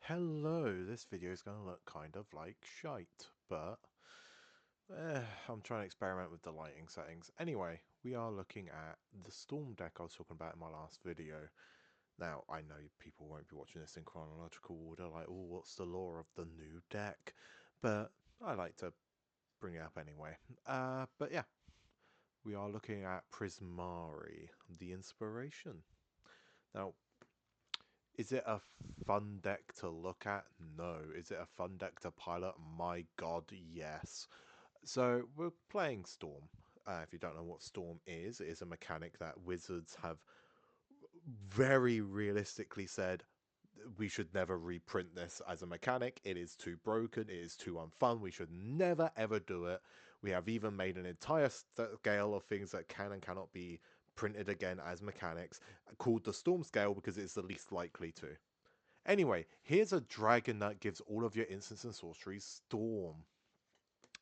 Hello, this video is going to look kind of like shite, but I'm trying to experiment with the lighting settings. Anyway, we are looking at the Storm deck I was talking about in my last video. Now, I know people won't be watching this in chronological order, like, oh, what's the lore of the new deck? But I like to bring it up anyway. But yeah, we are looking at Prismari, the inspiration. Now, is it a fun deck to look at? No. Is it a fun deck to pilot? My god, yes. So we're playing Storm. If you don't know what Storm is, it is a mechanic that Wizards have very realistically said we should never reprint this as a mechanic. It is too broken. It is too unfun. We should never ever do it. We have even made an entire scale of things that can and cannot be printed again as mechanics called the Storm scale because it's the least likely to. Anyway, here's a dragon that gives all of your instants and sorceries Storm.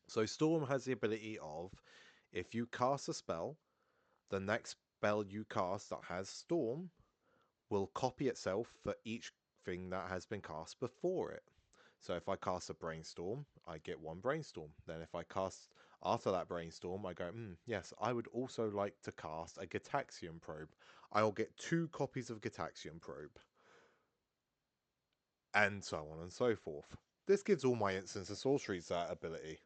So Storm has the ability of, if you cast a spell, the next spell you cast that has Storm will copy itself for each thing that has been cast before it. So if I cast a Brainstorm, I get one Brainstorm. Then if I cast after that Brainstorm, I go, yes, I would also like to cast a Gitaxian Probe. I'll get 2 copies of Gitaxian Probe. And so on and so forth. This gives all my instants and sorceries that ability.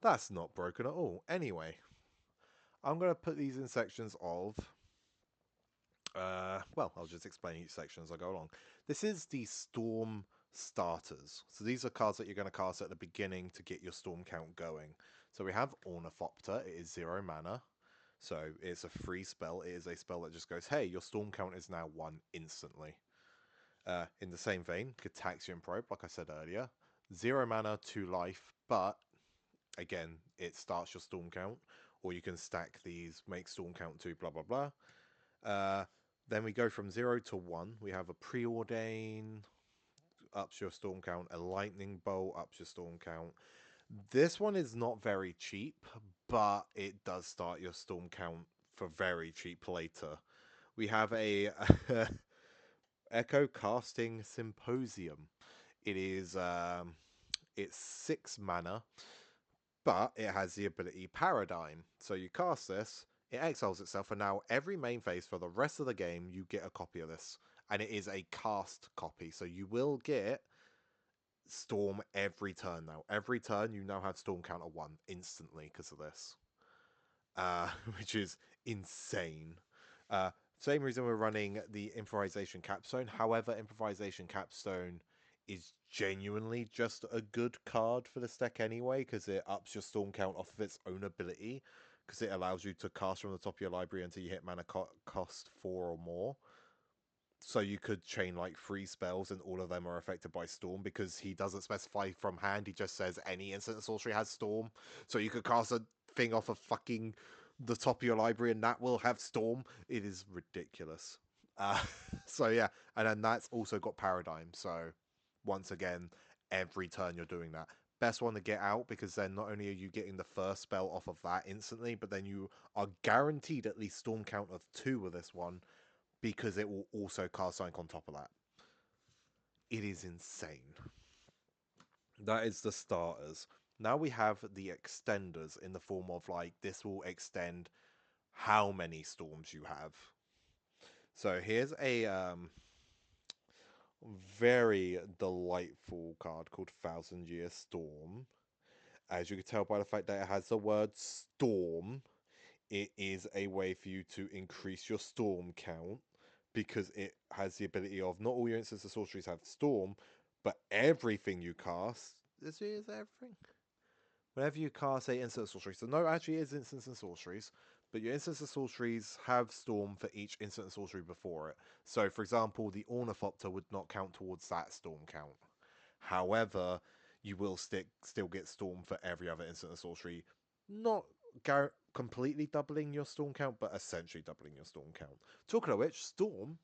That's not broken at all. Anyway, I'm going to put these in sections of... well, I'll just explain each section as I go along. This is the Storm starters. So these are cards that you're going to cast at the beginning to get your Storm count going. So we have Ornithopter. It is 0 mana. So it's a free spell. It is a spell that just goes, hey, your Storm count is now 1 instantly. In the same vein, Gitaxian Probe, like I said earlier, 0 mana, 2 life, but again, it starts your Storm count, or you can stack these, make Storm count 2, blah, blah, blah. Then we go from 0 to 1. We have a Preordain, ups your Storm count, a Lightning Bolt, ups your Storm count. This one is not very cheap, but it does start your Storm count for very cheap later. We have a Echo Casting Symposium. It is it's 6 mana, but it has the ability Paradigm. So you cast this, it exiles itself, and now every main phase for the rest of the game you get a copy of this, and it is a cast copy. So you will get Storm every turn now. Every turn you now have Storm counter 1 instantly because of this, which is insane. Uh, Same reason we're running the Improvisation Capstone. However, Improvisation Capstone is genuinely just a good card for this deck anyway, because it ups your Storm count off of its own ability, because it allows you to cast from the top of your library until you hit mana cost 4 or more. So you could chain like 3 spells and all of them are affected by Storm, because he doesn't specify from hand, he just says any instant sorcery has Storm. So you could cast a thing off of fucking the top of your library and that will have Storm. It is ridiculous. Uh, so yeah, and then that's also got Paradigm. So once again, every turn you're doing that. Best one to get out, because then not only are you getting the first spell off of that instantly, but then you are guaranteed at least Storm count of 2 with this one, because it will also cast Sync on top of that. It is insane. That is the starters. Now we have the extenders in the form of, like, this will extend how many storms you have. So here's a very delightful card called Thousand Year Storm. As you can tell by the fact that it has the word storm, it is a way for you to increase your storm count, because it has the ability of, not all your instants and sorceries have storm, but everything you cast is everything. Whenever you cast a instant sorcery, so no, actually, it is instants and sorceries, but your instants and sorceries have storm for each instant and sorcery before it. So, for example, the Ornithopter would not count towards that storm count. However, you will still get storm for every other instant and sorcery, not completely doubling your storm count, but essentially doubling your storm count. Talking of which, storm,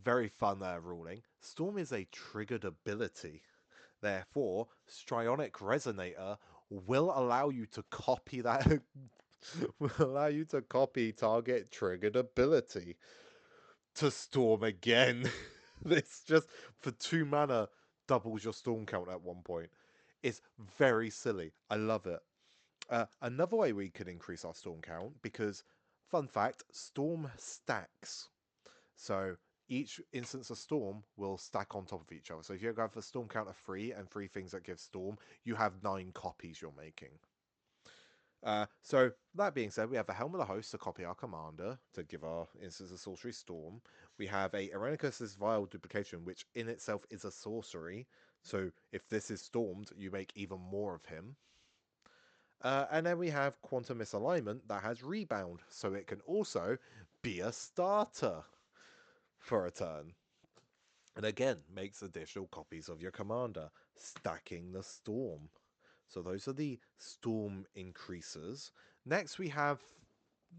very fun ruling. Storm is a triggered ability. Therefore, Strionic Resonator will allow you to copy that will allow you to copy target triggered ability to Storm again. It's just for 2 mana doubles your storm count at one point. It's very silly. I love it. Another way we could increase our storm count, because fun fact, storm stacks. So each instance of storm will stack on top of each other. So if you have a storm count of 3 and 3 things that give storm, you have 9 copies you're making. So that being said, we have the Helm of the Host to copy our commander to give our instance of sorcery storm. We have a Irenicus' Vile Duplication, which in itself is a sorcery. So if this is stormed, you make even more of him. And then we have Quantum Misalignment that has Rebound, so it can also be a starter for a turn. And again, makes additional copies of your commander, stacking the storm. So those are the storm increases. Next, we have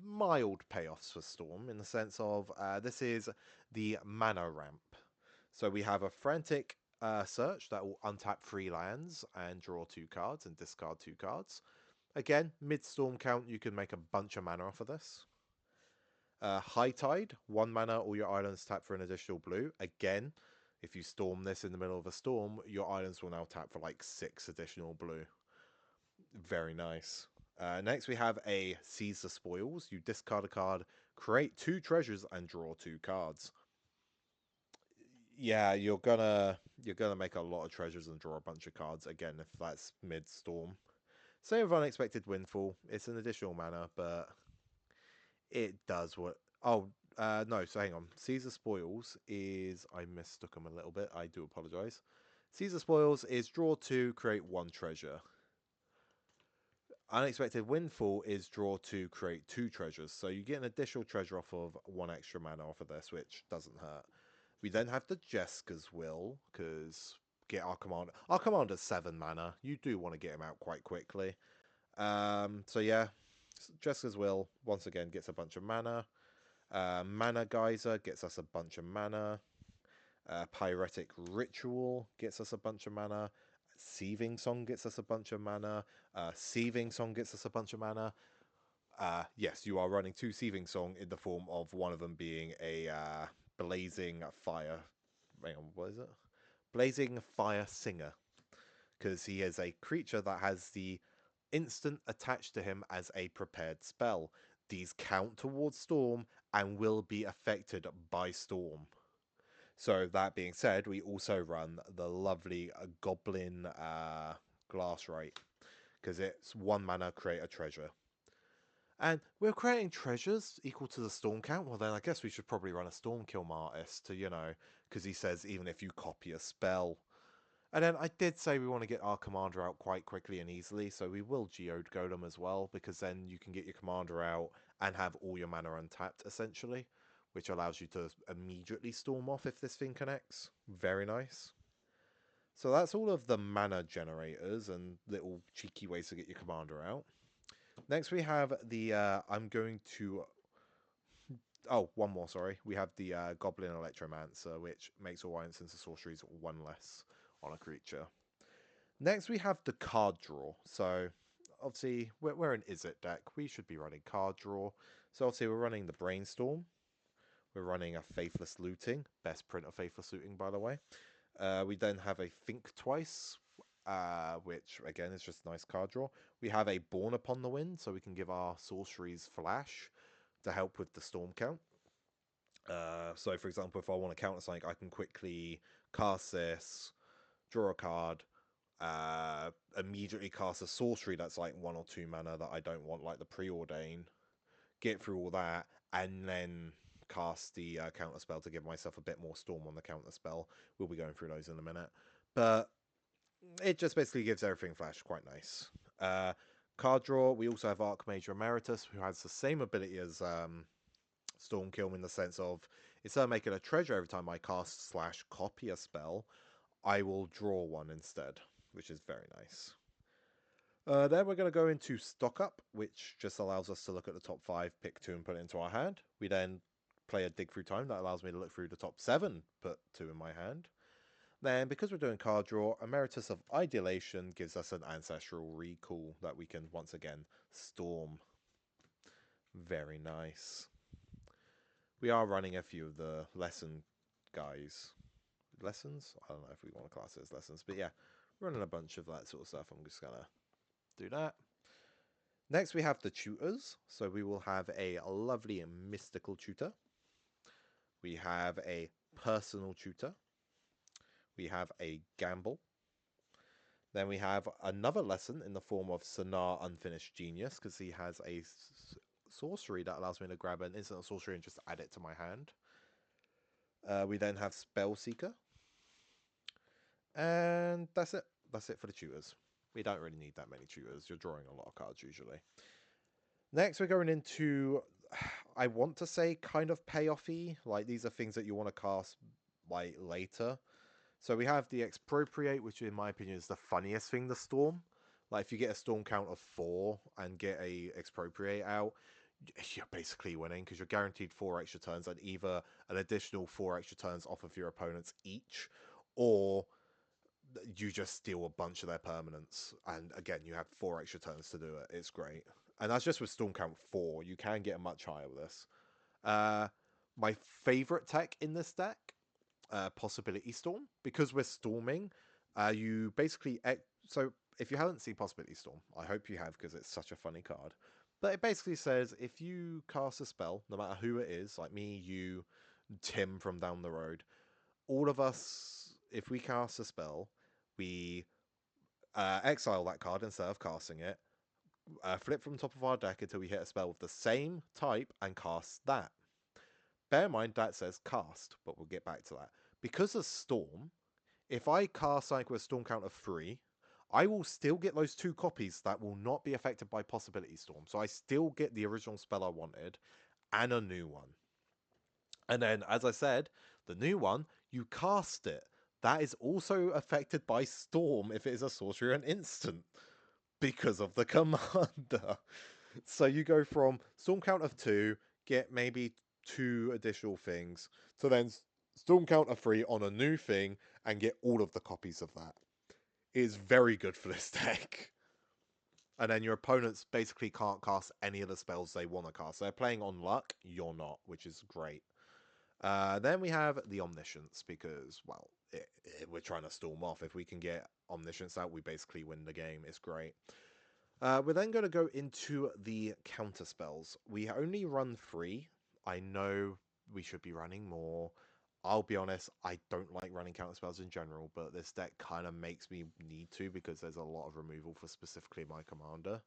mild payoffs for storm in the sense of this is the mana ramp. So we have a frantic search that will untap 3 lands and draw 2 cards and discard 2 cards. Again, mid storm count, you can make a bunch of mana off of this. High Tide, 1 mana, all your islands tap for an additional blue. Again, if you storm this in the middle of a storm, your islands will now tap for like 6 additional blue. Very nice. Next, we have a Seize the Spoils. You discard a card, create 2 treasures, and draw 2 cards. Yeah, you're gonna make a lot of treasures and draw a bunch of cards again if that's mid storm. Same with Unexpected Windfall. It's an additional mana, but it does what. Oh, no. So hang on. Caesar Spoils is. I mistook them a little bit. I do apologize. Caesar Spoils is draw 2, create 1 treasure. Unexpected Windfall is draw 2, create 2 treasures. So you get an additional treasure off of 1 extra mana off of this, which doesn't hurt. We then have the Jeska's Will, because get our commander. Our commander's 7 mana. You do want to get him out quite quickly. So yeah, Jeska's Will once again gets a bunch of mana. Mana Geyser gets us a bunch of mana. Pyretic Ritual gets us a bunch of mana. Sieving Song gets us a bunch of mana. Sieving Song gets us a bunch of mana. Yes, you are running 2 Sieving Song in the form of one of them being a Blazing Fire. Hang on, what is it? Blazing Fire Singer. Because he is a creature that has the instant attached to him as a prepared spell. These count towards Storm and will be affected by Storm. So that being said, we also run the lovely Goblin Glassrite, because it's 1 mana, create a treasure. And we're creating treasures equal to the storm count. Well, then I guess we should probably run a Stormkill Artist to, because he says even if you copy a spell. And then I did say we want to get our commander out quite quickly and easily, so we will Geode Golem as well, because then you can get your commander out and have all your mana untapped, essentially, which allows you to immediately storm off if this thing connects. Very nice. So that's all of the mana generators and little cheeky ways to get your commander out. Next we have the, I'm going to... Oh, one more, sorry. We have the Goblin Electromancer, which makes all instances of sorceries 1 less on a creature. Next, we have the card draw. So, obviously, we're an Izzet deck. We should be running card draw. So, obviously, we're running the Brainstorm. We're running a Faithless Looting. Best print of Faithless Looting, by the way. We then have a Think Twice, which, again, is just a nice card draw. We have a Born Upon the Wind, so we can give our sorceries flash to help with the storm count. So, for example, if I want to counter something, I can quickly cast this, draw a card, immediately cast a sorcery that's like 1 or 2 mana that I don't want, like the Preordain, get through all that, and then cast the counter spell to give myself a bit more storm on the counter spell. We'll be going through those in a minute. But it just basically gives everything flash, quite nice. Card draw, we also have Archmage Emeritus, who has the same ability as Stormkill in the sense of, instead of making a treasure every time I cast / copy a spell, I will draw 1 instead, which is very nice. Then we're going to go into Stock Up, which just allows us to look at the top 5, pick 2 and put it into our hand. We then play a Dig Through Time that allows me to look through the top 7, put 2 in my hand. Then, because we're doing card draw, Emeritus of Ideation gives us an Ancestral Recall that we can once again storm. Very nice. We are running a few of the lesson guys. lessons. I don't know if we want to class it as lessons, but yeah, running a bunch of that sort of stuff. I'm just gonna do that. Next, we have the tutors. So we will have a lovely and mystical tutor. We have a personal tutor. We have a gamble. Then we have another lesson in the form of Sonar Unfinished Genius, because he has a sorcery that allows me to grab an instant sorcery and just add it to my hand. We then have Spell Seeker. And that's it. That's it for the tutors. We don't really need that many tutors. You're drawing a lot of cards usually. Next, we're going into, I want to say, kind of payoffy. Like, these are things that you want to cast like later. So we have the Expropriate, which in my opinion is the funniest thing to Storm. Like, if you get a Storm count of 4 and get a Expropriate out, you're basically winning because you're guaranteed 4 extra turns and either an additional 4 extra turns off of your opponents each, or you just steal a bunch of their permanents. And again, you have 4 extra turns to do it. It's great. And that's just with Storm count 4. You can get a much higher with this. My favorite tech in this deck, Possibility Storm, because we're storming. You basically so if you haven't seen Possibility Storm, I hope you have because it's such a funny card. But it basically says if you cast a spell, no matter who it is, like me, you, Tim from down the road, all of us, if we cast a spell, we exile that card instead of casting it, flip from top of our deck until we hit a spell with the same type and cast that. Bear in mind that says cast, but we'll get back to that. Because of Storm, if I cast like with a Storm count of 3, I will still get those 2 copies that will not be affected by Possibility Storm. So I still get the original spell I wanted and a new one. And then, as I said, the new one, you cast it. That is also affected by Storm if it is a sorcery or an instant because of the commander. So you go from Storm count of 2, get maybe 2 additional things, to then Storm count of 3 on a new thing and get all of the copies of that. It is very good for this deck. And then your opponents basically can't cast any of the spells they want to cast. They're playing on luck, you're not, which is great. Then we have the Omniscience, because, well, we're trying to storm off. If we can get Omniscience out, we basically win the game. It's great. We're then going to go into the counter spells. We only run 3. I know we should be running more. I'll be honest, I don't like running counter spells in general, but this deck kind of makes me need to because there's a lot of removal for specifically my commander.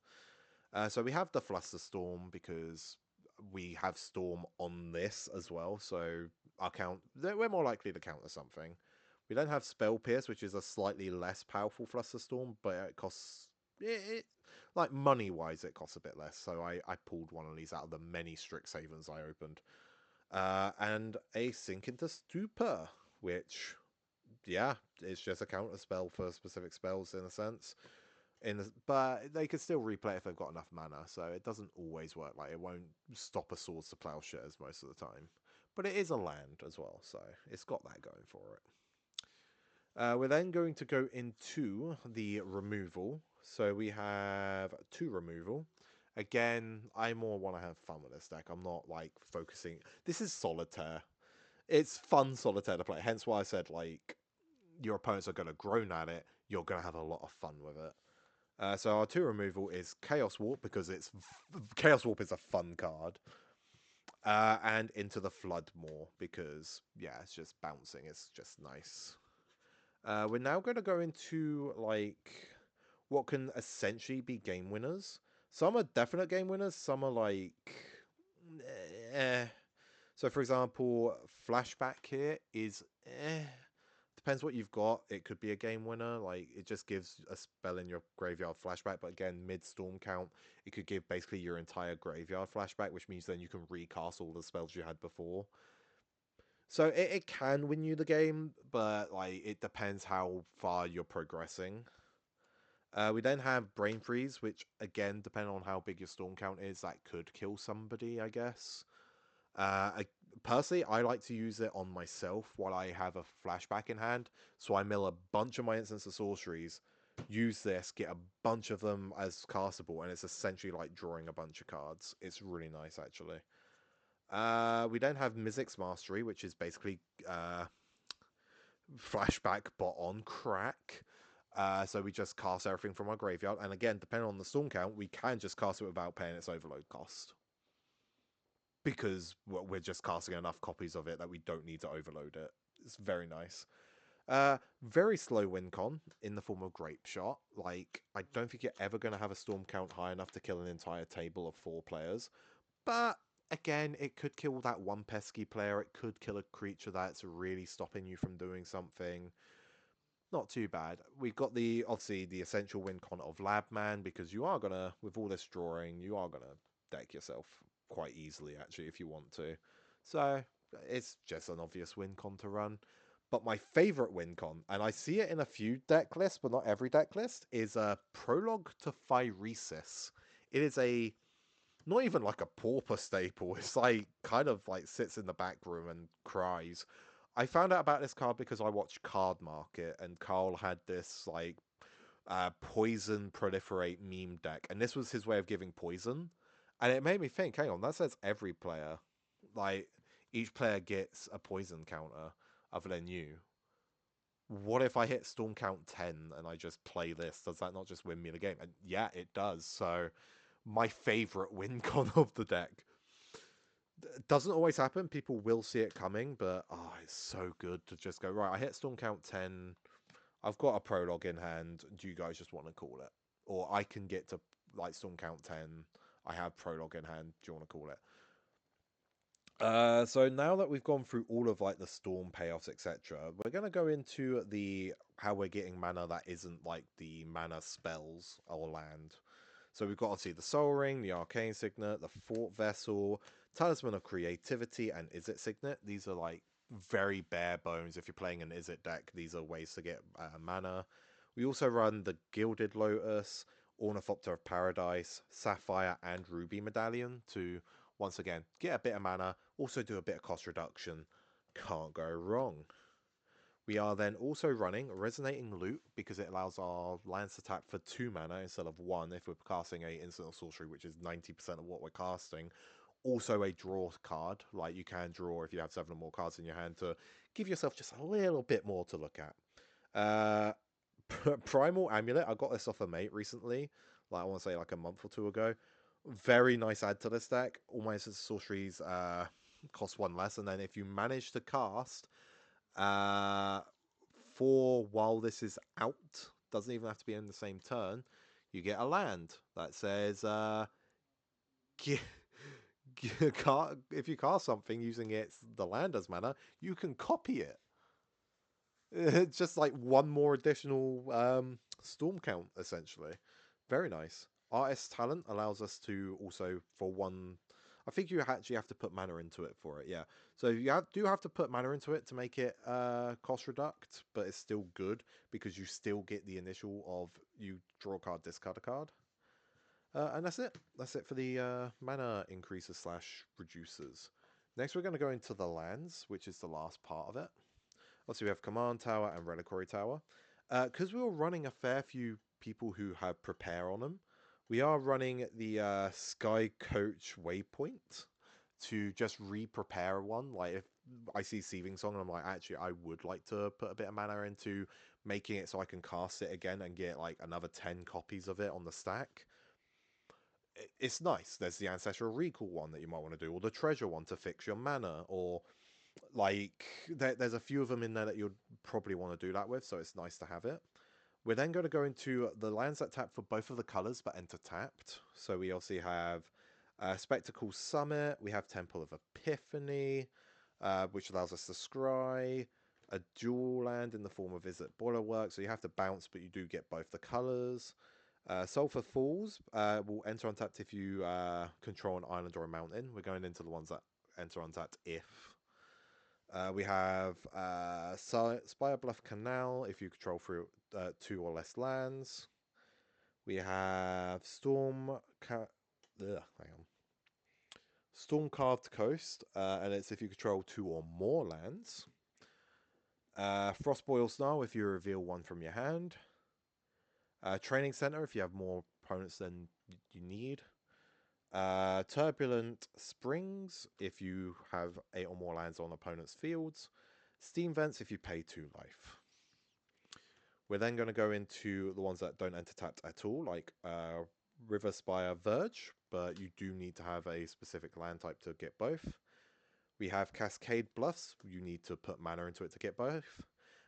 So we have the Flusterstorm because we have Storm on this as well, so we're more likely to counter something. We then have Spell Pierce, which is a slightly less powerful Flusterstorm, but it costs like money wise, it costs a bit less. So I pulled one of these out of the many Strixhavens I opened, and a Sink into Stupor, which yeah, it's just a counter spell for specific spells in a sense. But they could still replay if they've got enough mana, so it doesn't always work. Like, it won't stop a Swords to Plowshares most of the time. But it is a land as well, so it's got that going for it. We're then going to go into the removal. So we have 2 removal. Again, I more want to have fun with this deck. I'm not, like, focusing... This is Solitaire. It's fun Solitaire to play, hence why I said, like, your opponents are going to groan at it. You're going to have a lot of fun with it. So our 2 removal is Chaos Warp, because Chaos Warp is a fun card. And Into the Flood more, because, yeah, it's just bouncing. It's just nice. We're now going to go into, like, what can essentially be game winners. Some are definite game winners. Some are, like, eh. So, for example, Flashback here is eh. Depends what you've got. It could be a game winner. Like, it just gives a spell in your graveyard flashback. But again, mid-storm count, it could give basically your entire graveyard flashback, which means then you can recast all the spells you had before. So it can win you the game, but like it depends how far you're progressing. We then have Brain Freeze, which again, depending on how big your storm count is, that could kill somebody, I guess. Personally, I like to use it on myself while I have a flashback in hand. So I mill a bunch of my instants of sorceries, use this, get a bunch of them as castable, and it's essentially like drawing a bunch of cards. It's really nice, actually. We then have Mizzix's Mastery, which is basically flashback bot on crack. So we just cast everything from our graveyard, and again, depending on the storm count, we can just cast it without paying its overload cost because we're just casting enough copies of it that we don't need to overload it. It's very nice. Very slow win con in the form of Grape Shot. Like, I don't think you're ever going to have a storm count high enough to kill an entire table of 4 players. But again, it could kill that one pesky player. It could kill a creature that's really stopping you from doing something. Not too bad. We've got the obviously the essential win con of Labman because you are gonna, with all this drawing, you are gonna deck yourself quite easily actually if you want to. So it's just an obvious win con to run. But my favorite win con, and I see it in a few deck lists, but not every deck list, is a Prologue to Phyresis. It is a not even like a pauper staple. It's like kind of like sits in the back room and cries. I found out about this card because I watched Card Market and Carl had this like poison proliferate meme deck, and this was his way of giving poison, and it made me think. Hang on, that says every player, like each player gets a poison counter other than you. What if I hit Storm Count 10 and I just play this? Does that not just win me the game? And yeah, it does. So my favorite win con of the deck. It doesn't always happen. People will see it coming, but oh, it's so good to just go, right, I hit Storm Count 10. I've got a prologue in hand. Do you guys just want to call it? Or I can get to like Storm Count 10. I have prologue in hand. Do you want to call it? So now that we've gone through all of like the storm payoffs, etc., we're gonna go into the how we're getting mana that isn't like the mana spells or land. So we've got obviously the Soul Ring, the Arcane Signet, the Fort Vessel, Talisman of Creativity, and Izzet Signet. These are like very bare bones. If you're playing an Izzet deck, these are ways to get mana. We also run the Gilded Lotus, Ornithopter of Paradise, Sapphire, and Ruby Medallion to once again get a bit of mana, also do a bit of cost reduction. Can't go wrong. We are then also running Resonating Loot because it allows our lands to tap for 2 mana instead of 1 if we're casting a instant or sorcery, which is 90% of what we're casting. Also a draw card, like you can draw if you have 7 or more cards in your hand to give yourself just a little bit more to look at. Uh, Primal Amulet, I got this off a mate recently, like I want to say like a month or two ago. Very nice add to this deck. All my sorceries cost 1 less, and then if you manage to cast uh, for while this is out, doesn't even have to be in the same turn, you get a land that says if you cast something using the land as mana, you can copy it. It's just like one more additional storm count, essentially. Very nice. Artist talent allows us to also, for one, I think you actually have to put mana into it for it, yeah. So you do have to put mana into it to make it cost reduct, but it's still good because you still get the initial of you draw a card, discard a card. And that's it. That's it for the mana increases slash reducers. Next, we're going to go into the lands, which is the last part of it. Also, we have Command Tower and Reliquary Tower. Because we were running a fair few people who have Prepare on them, we are running the Sky Coach Waypoint to just re-prepare one. Like, if I see Seething Song and I'm like, actually, I would like to put a bit of mana into making it so I can cast it again and get like another 10 copies of it on the stack. It's nice. There's the Ancestral Recall one that you might want to do, or the Treasure one to fix your mana, or like there's a few of them in there that you'd probably want to do that with, so it's nice to have it. We're then going to go into the lands that tap for both of the colors but enter tapped. So we also have Spectacle Summit, we have Temple of Epiphany, which allows us to scry, a dual land in the form of Izzet Boilerwork, so you have to bounce but you do get both the colors. Sulphur Falls will enter untapped if you control an island or a mountain. We're going into the ones that enter untapped if. We have Spire Bluff Canal if you control through 2 or less lands. We have Storm Carved Coast, and it's if you control 2 or more lands. Frostboil Snarl if you reveal 1 from your hand. Training Center if you have more opponents than you need. Turbulent Springs if you have 8 or more lands on opponent's fields. Steam Vents if you pay 2 life. We're then going to go into the ones that don't enter tapped at all, like River Spire Verge, but you do need to have a specific land type to get both. We have Cascade Bluffs, you need to put mana into it to get both.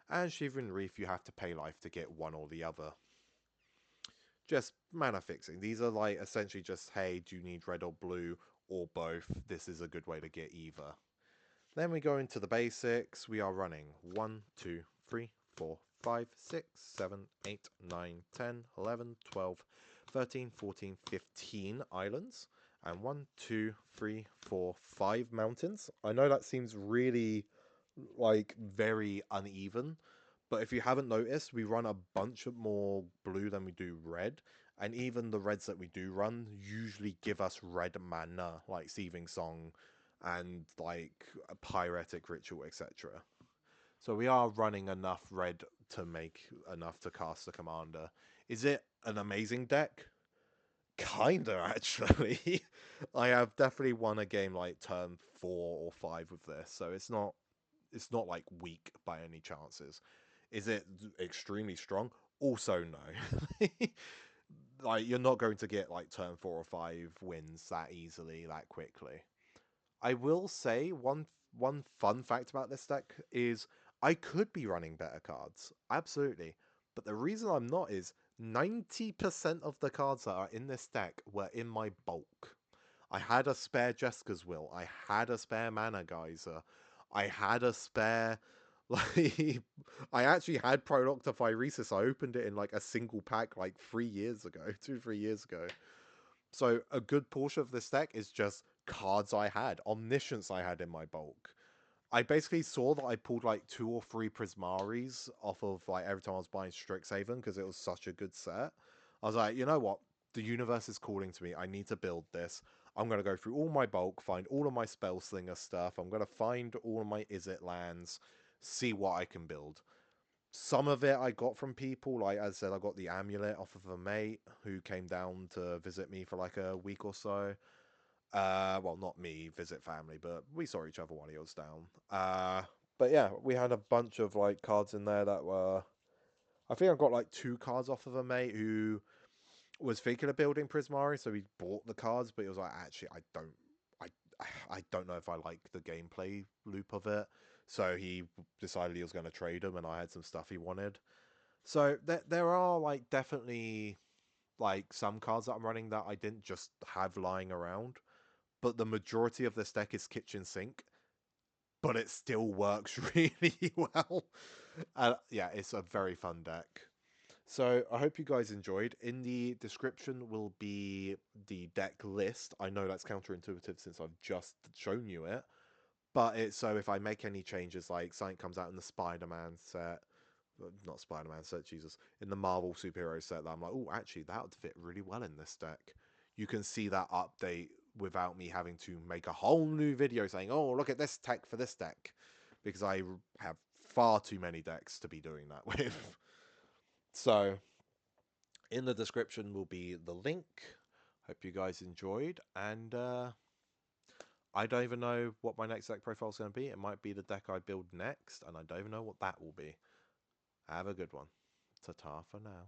And Shivering Reef, you have to pay life to get one or the other. Just mana fixing. These are like essentially just, hey, do you need red or blue or both? This is a good way to get either. Then we go into the basics. We are running 1, 2, 3, 4, 5, 6, 7, 8, 9, 10, 11, 12, 13, 14, 15 islands. And 1, 2, 3, 4, 5 mountains. I know that seems really like very uneven, but if you haven't noticed, we run a bunch of more blue than we do red. And even the reds that we do run usually give us red mana, like Seething Song and like a Pyretic Ritual, etc. So we are running enough red to make enough to cast the commander. Is it an amazing deck? Kinda, actually. I have definitely won a game like turn 4 or 5 with this, so it's not like weak by any chances. Is it extremely strong? Also no. Like you're not going to get like turn 4 or 5 wins that easily, that quickly. I will say one fun fact about this deck is I could be running better cards, absolutely. But the reason I'm not is 90% of the cards that are in this deck were in my bulk. I had a spare Jeska's Will. I had a spare Mana Geyser. I had a spare like I actually had Prolocta Phyresis. I opened it in like a single pack like 3 years ago, 2, 3 years ago. So a good portion of this deck is just cards I had, Omniscience I had in my bulk. I basically saw that I pulled like 2 or 3 Prismaris off of like every time I was buying Strixhaven because it was such a good set. I was like, you know what? The universe is calling to me. I need to build this. I'm going to go through all my bulk, find all of my Spellslinger stuff. I'm going to find all of my Izzet lands, see what I can build. Some of it I got from people. Like as I said, I got the amulet off of a mate who came down to visit me for like a week or so. Well, not me, visit family, but we saw each other while he was down. But yeah, we had a bunch of like cards in there that were. I think I got like 2 cards off of a mate who was thinking of building Prismari, so he bought the cards, but he was like, actually, I, I don't know if I like the gameplay loop of it. So he decided he was going to trade them, and I had some stuff he wanted. So there are like definitely like some cards that I'm running that I didn't just have lying around, but the majority of this deck is kitchen sink, but it still works really well. Yeah, it's a very fun deck. So I hope you guys enjoyed. In the description will be the deck list. I know that's counterintuitive since I've just shown you it, but it's so if I make any changes, like something comes out in the Spider-Man set, not Spider-Man set, Jesus, in the Marvel superhero set that I'm like, oh, actually, that would fit really well in this deck. You can see that update without me having to make a whole new video saying, oh, look at this tech for this deck, because I have far too many decks to be doing that with. So, in the description will be the link. Hope you guys enjoyed, and I don't even know what my next deck profile is going to be. It might be the deck I build next, and I don't even know what that will be. Have a good one. Ta-ta for now.